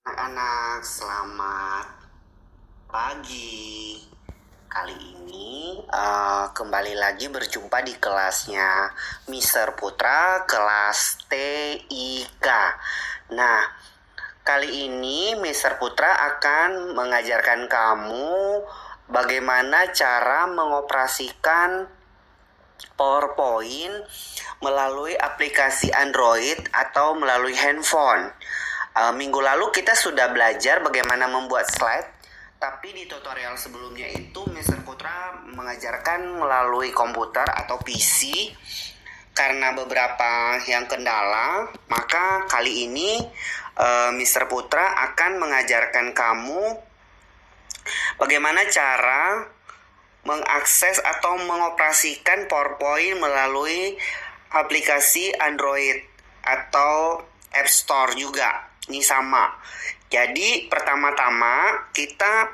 Anak-anak, selamat pagi. Kali ini kembali lagi berjumpa di kelasnya Mister Putra, kelas TIK. Nah, kali ini Mister Putra akan mengajarkan kamu bagaimana cara mengoperasikan PowerPoint melalui aplikasi Android atau melalui handphone. Minggu lalu kita sudah belajar bagaimana membuat slide, tapi di tutorial sebelumnya itu Mr. Putra mengajarkan melalui komputer atau PC. Karena beberapa yang kendala, maka kali ini Mr. Putra akan mengajarkan kamu bagaimana cara mengakses atau mengoperasikan PowerPoint melalui aplikasi Android atau App Store juga. Ini sama. Jadi pertama-tama kita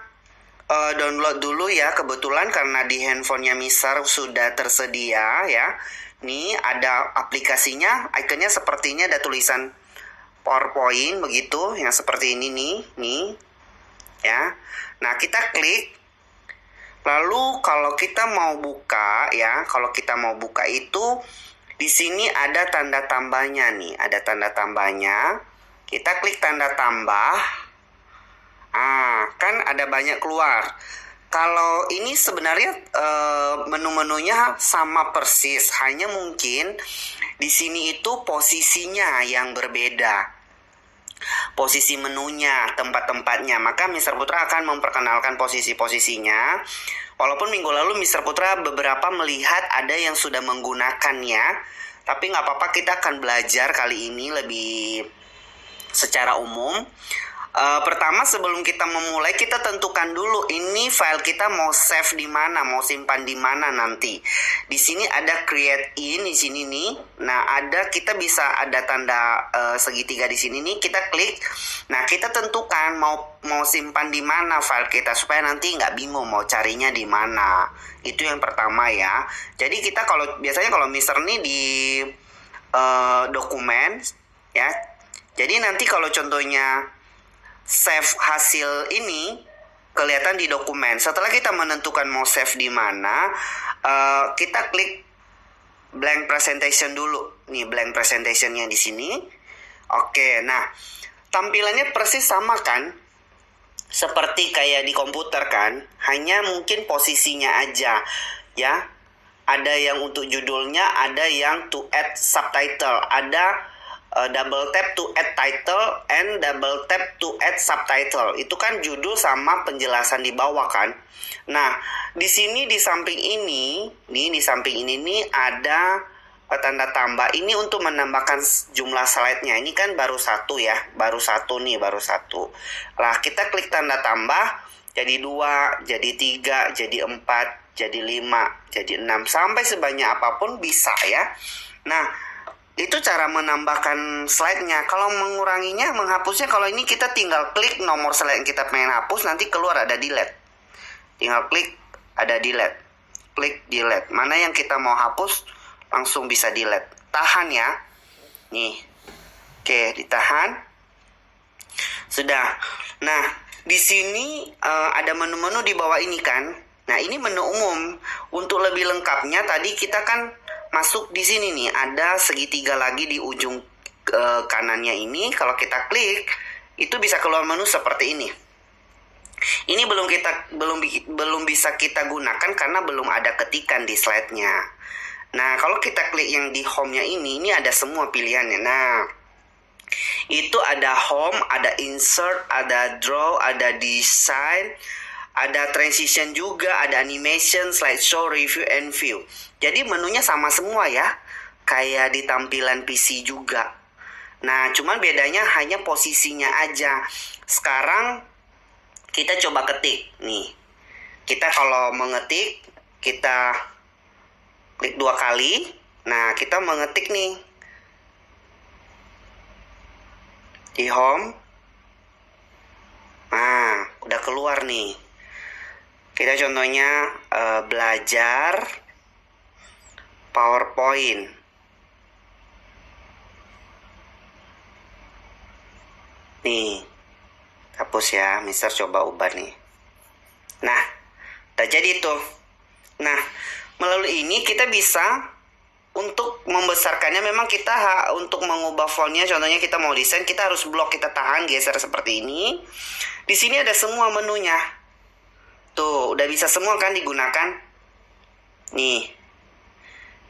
download dulu ya. Kebetulan karena di handphonenya Mister sudah tersedia ya. Nih ada aplikasinya, ikonnya sepertinya ada tulisan PowerPoint begitu, yang seperti ini nih ya. Nah kita klik. Lalu kalau kita mau buka ya, kalau kita mau buka itu di sini ada tanda tambahnya nih, ada tanda tambahnya. Kita klik tanda tambah. Kan ada banyak keluar. Kalau ini sebenarnya menu-menunya sama persis, hanya mungkin di sini itu posisinya yang berbeda. Posisi menunya, tempat-tempatnya. Maka Mister Putra akan memperkenalkan posisi-posisinya. Walaupun minggu lalu Mister Putra beberapa melihat ada yang sudah menggunakannya, tapi nggak apa-apa, kita akan belajar kali ini lebih secara umum. Pertama sebelum kita memulai, kita tentukan dulu ini file kita mau save di mana, mau simpan di mana nanti. Di sini ada create in di sini nih. Nah, kita bisa ada tanda segitiga di sini nih, kita klik. Nah, kita tentukan mau simpan di mana file kita supaya nanti nggak bingung mau carinya di mana. Itu yang pertama ya. Jadi kita biasanya kalau Mister nih di dokumen ya. Jadi nanti kalau contohnya save hasil ini kelihatan di dokumen. Setelah kita menentukan mau save di mana, kita klik blank presentation dulu. Nih blank presentationnya di sini. Oke, nah tampilannya persis sama kan? Seperti kayak di komputer kan? Hanya mungkin posisinya aja ya. Ada yang untuk judulnya, ada yang to add subtitle, ada double tap to add title and double tap to add subtitle. Itu kan judul sama penjelasan di bawah kan. Nah, di sini di samping ini nih ada tanda tambah. Ini untuk menambahkan jumlah slide-nya. Ini kan baru satu ya, baru satu. Lah, kita klik tanda tambah, jadi 2, jadi 3, jadi 4, jadi 5, jadi 6, sampai sebanyak apapun bisa ya. Nah, itu cara menambahkan slide-nya. Kalau menguranginya, menghapusnya, kalau ini kita tinggal klik nomor slide yang kita pengen hapus, nanti keluar ada delete. Tinggal klik ada delete. Klik delete. Mana yang kita mau hapus, langsung bisa delete. Tahan ya. Nih. Oke, ditahan. Sudah. Nah, di sini ada menu-menu di bawah ini kan. Nah, ini menu umum. Untuk lebih lengkapnya tadi kita kan masuk di sini nih, ada segitiga lagi di ujung kanannya ini. Kalau kita klik, itu bisa keluar menu seperti ini. Ini belum bisa kita gunakan karena belum ada ketikan di slide-nya. Nah, kalau kita klik yang di home-nya ini ada semua pilihannya. Nah, itu ada home, ada insert, ada draw, ada design, ada transition juga, ada animation, slideshow, review, and view. Jadi menunya sama semua ya, kayak di tampilan PC juga. Nah, cuman bedanya hanya posisinya aja. Sekarang kita coba ketik nih. Kita kalau mengetik, kita klik 2 kali. Nah, kita mengetik nih di home. Nah, udah keluar nih. Kita contohnya belajar PowerPoint. Nih. hapus ya. Mister coba ubah nih. Nah, udah jadi tuh. Nah, melalui ini kita bisa untuk membesarkannya. Memang kita untuk mengubah fontnya, contohnya kita mau desain, kita harus blok, kita tahan, geser seperti ini. Di sini ada semua menunya. Tuh, udah bisa semua kan digunakan. Nih.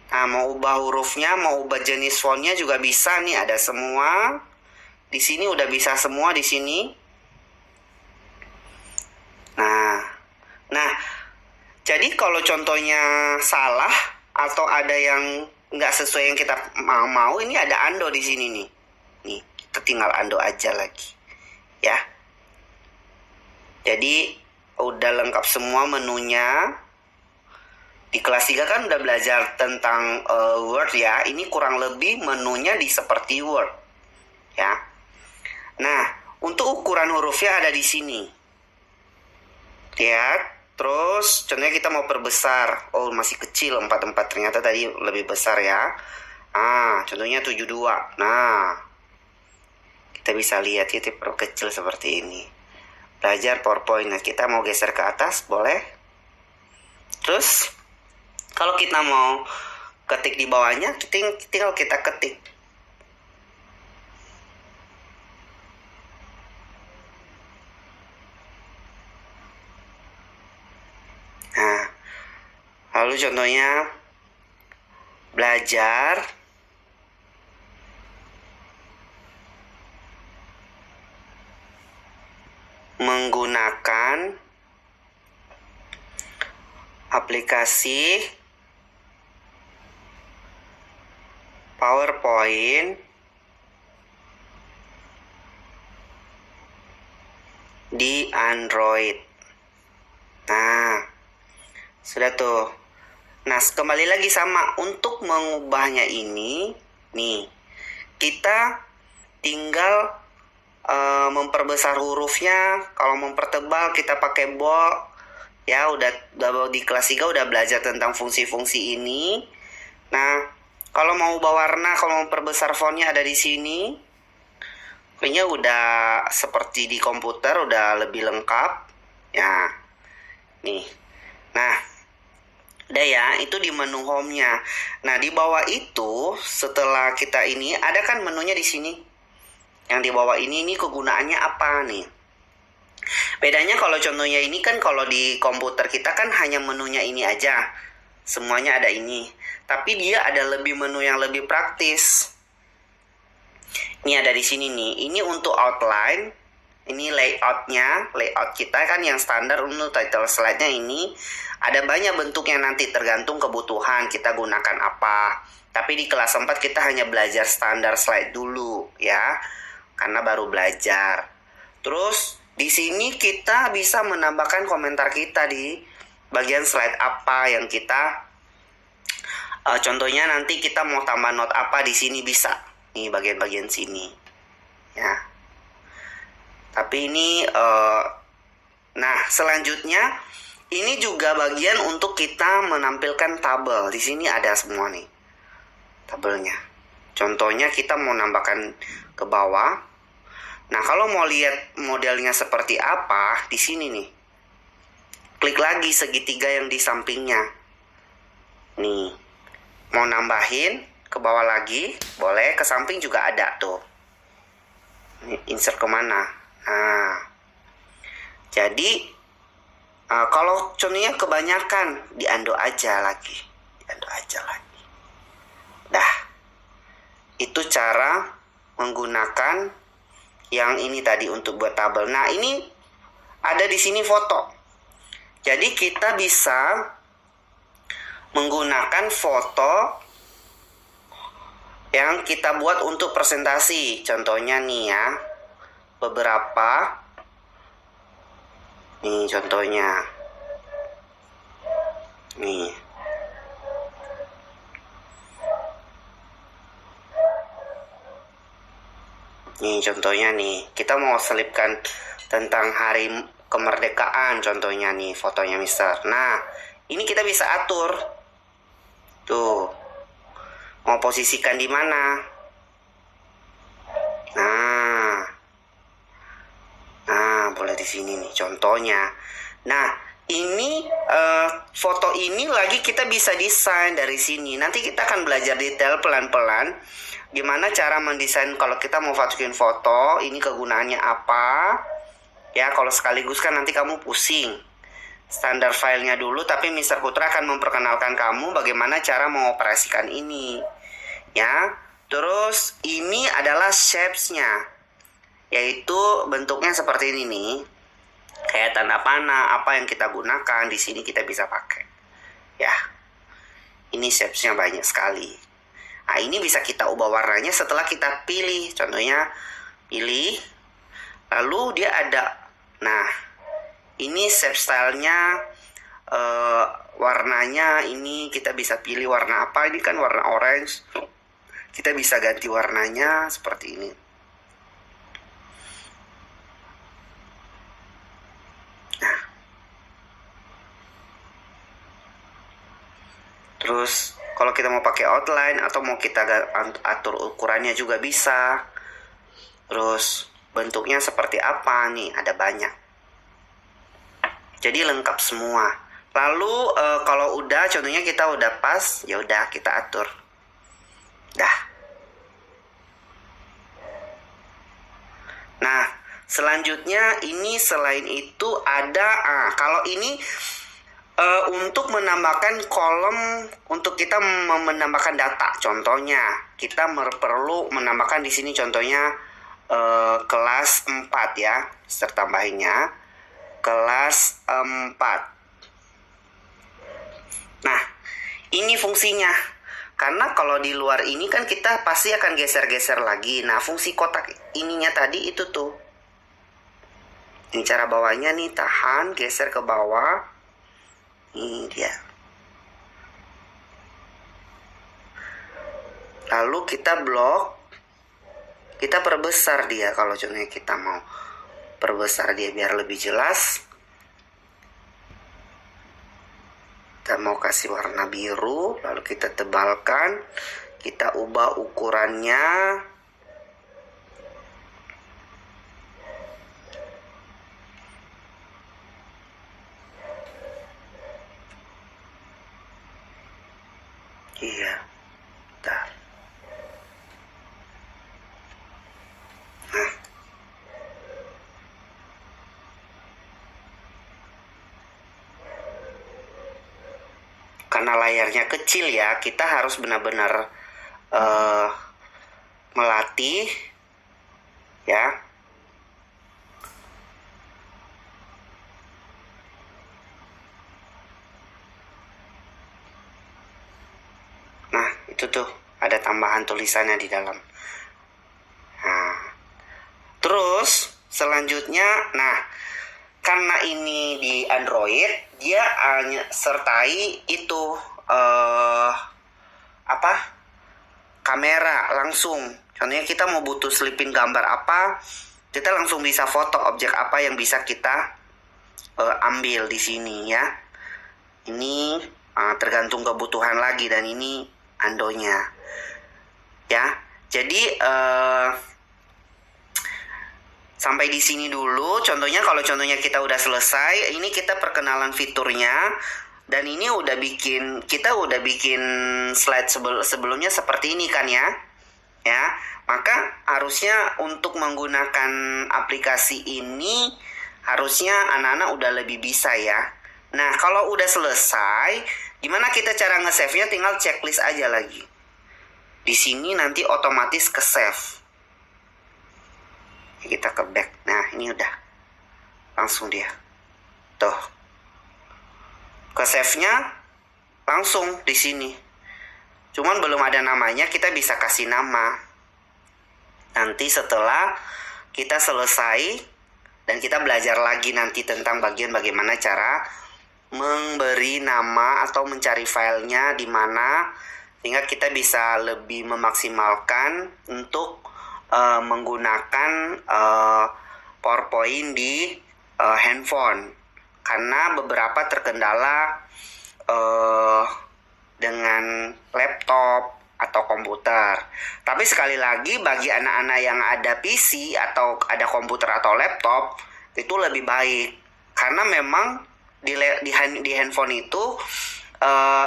Nah, mau ubah hurufnya, mau ubah jenis fontnya juga bisa nih, ada semua. Di sini udah bisa semua di sini. Nah, jadi kalau contohnya salah atau ada yang nggak sesuai yang kita mau, ini ada undo di sini nih. Nih, kita tinggal undo aja lagi, ya. Jadi udah lengkap semua menunya. Di kelas 3 kan udah belajar tentang Word ya. Ini kurang lebih menunya di seperti Word, ya. Nah, untuk ukuran hurufnya ada di sini. Lihat. Terus contohnya kita mau perbesar. Oh, masih kecil 44. Ternyata tadi lebih besar ya. Contohnya 72. Nah, kita bisa lihat ya, diperkecil seperti ini. Belajar PowerPoint. Nah, kita mau geser ke atas, boleh. Terus kalau kita mau ketik di bawahnya, tinggal kita ketik. Nah, lalu contohnya belajar menggunakan aplikasi PowerPoint di Android. Nah, sudah tuh. Nah, kembali lagi sama. Untuk mengubahnya ini, nih, kita tinggal memperbesar hurufnya. Kalau mempertebal kita pakai bold. Ya, udah di kelas 3 udah belajar tentang fungsi-fungsi ini. Nah, kalau mau ubah warna, kalau memperbesar fontnya ada di sini. Kayaknya udah seperti di komputer, udah lebih lengkap. Ya, nih. Nah, udah ya, itu di menu home-nya. Nah, di bawah itu setelah kita ini ada kan menunya di sini. Yang di bawah ini kegunaannya apa nih? Bedanya kalau contohnya ini kan kalau di komputer kita kan hanya menunya ini aja. Semuanya ada ini. Tapi dia ada lebih menu yang lebih praktis. Ini ada di sini nih. Ini untuk outline. Ini layoutnya. Layout kita kan yang standar untuk title slide-nya ini. Ada banyak bentuknya nanti tergantung kebutuhan kita gunakan apa. Tapi di kelas 4 kita hanya belajar standar slide dulu ya. Karena baru belajar. Terus di sini kita bisa menambahkan komentar kita di bagian slide apa yang kita contohnya nanti kita mau tambah note apa di sini bisa. Nih bagian-bagian sini. Ya. Tapi ini nah, selanjutnya ini juga bagian untuk kita menampilkan tabel. Di sini ada semua nih tabelnya. Contohnya kita mau nambahkan ke bawah. Nah, kalau mau lihat modelnya seperti apa, di sini nih. Klik lagi segitiga yang di sampingnya. Nih. Mau nambahin, ke bawah lagi, boleh. Ke samping juga ada tuh. Ini insert kemana? Nah. Jadi, kalau contohnya kebanyakan, di-undo aja lagi. Di-undo aja lagi. Dah. Itu cara menggunakan yang ini tadi untuk buat tabel. Nah, ini ada di sini foto. Jadi kita bisa menggunakan foto yang kita buat untuk presentasi. Contohnya nih ya. Beberapa. Nih contohnya. Nih. Nih contohnya nih, kita mau selipkan tentang hari kemerdekaan contohnya nih fotonya Mister. Nah, ini kita bisa atur. Tuh. Mau posisikan di mana? Nah, sampulnya di sini nih, contohnya. Nah, ini foto ini lagi kita bisa desain dari sini. Nanti kita akan belajar detail pelan-pelan gimana cara mendesain kalau kita mau masukin foto, ini kegunaannya apa. Ya, kalau sekaligus kan nanti kamu pusing. Standar filenya dulu, tapi Mr. Putra akan memperkenalkan kamu bagaimana cara mengoperasikan ini. Ya, terus ini adalah shapes-nya. Yaitu bentuknya seperti ini nih. Kayak tanda panah, apa yang kita gunakan di sini kita bisa pakai. Ya. Ini shapes-nya banyak sekali. Nah, ini bisa kita ubah warnanya setelah kita pilih. Contohnya pilih, lalu dia ada. Nah, ini shape style-nya, warnanya ini kita bisa pilih warna apa. Ini kan warna orange. Kita bisa ganti warnanya seperti ini. Terus kalau kita mau pakai outline atau mau kita atur ukurannya juga bisa. Terus bentuknya seperti apa nih, ada banyak. Jadi lengkap semua. Lalu kalau udah contohnya kita udah pas, ya udah kita atur. Dah. Nah, selanjutnya ini selain itu ada kalau ini untuk menambahkan kolom, untuk kita menambahkan data. Contohnya, kita perlu menambahkan di sini contohnya kelas 4 ya. Serta tambahinnya kelas 4. Nah, ini fungsinya. Karena kalau di luar ini kan kita pasti akan geser-geser lagi. Nah, fungsi kotak ininya tadi itu tuh. Ini cara bawahnya nih, tahan, geser ke bawah. Ini dia. Lalu kita blok, kita perbesar dia. Kalau contohnya kita mau perbesar dia biar lebih jelas, kita mau kasih warna biru, lalu kita tebalkan, kita ubah ukurannya. Iya, bentar. Nah, karena layarnya kecil ya, kita harus benar-benar melatih, ya. Itu tuh ada tambahan tulisannya di dalam. Nah, terus selanjutnya, nah karena ini di Android dia hanya sertai itu kamera langsung. Contohnya kita mau butuh selipin gambar apa, kita langsung bisa foto objek apa yang bisa kita ambil di sini ya. Ini tergantung kebutuhan lagi, dan ini Andonya ya. Jadi sampai di sini dulu contohnya. Kalau contohnya kita udah selesai, ini kita perkenalan fiturnya, dan ini kita udah bikin slide sebelumnya seperti ini kan ya. Maka harusnya untuk menggunakan aplikasi ini harusnya anak-anak udah lebih bisa ya. Nah, kalau udah selesai, gimana kita cara nge-save-nya? Tinggal checklist aja lagi. Di sini nanti otomatis ke-save. Kita ke back. Nah, ini udah. Langsung dia. Tuh. Ke-save-nya langsung di sini. Cuman belum ada namanya, kita bisa kasih nama. Nanti setelah kita selesai, dan kita belajar lagi nanti tentang bagian bagaimana cara memberi nama atau mencari filenya di mana, sehingga kita bisa lebih memaksimalkan untuk menggunakan PowerPoint di handphone. Karena beberapa terkendala dengan laptop atau komputer. Tapi sekali lagi, bagi anak-anak yang ada PC atau ada komputer atau laptop, itu lebih baik. Karena memang di handphone itu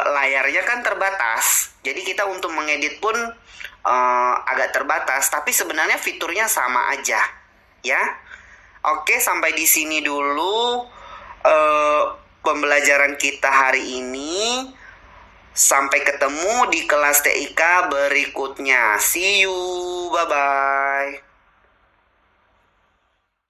layarnya kan terbatas. Jadi kita untuk mengedit pun agak terbatas, tapi sebenarnya fiturnya sama aja, ya. Oke, sampai di sini dulu pembelajaran kita hari ini. Sampai ketemu di kelas TIK berikutnya. See you, bye-bye.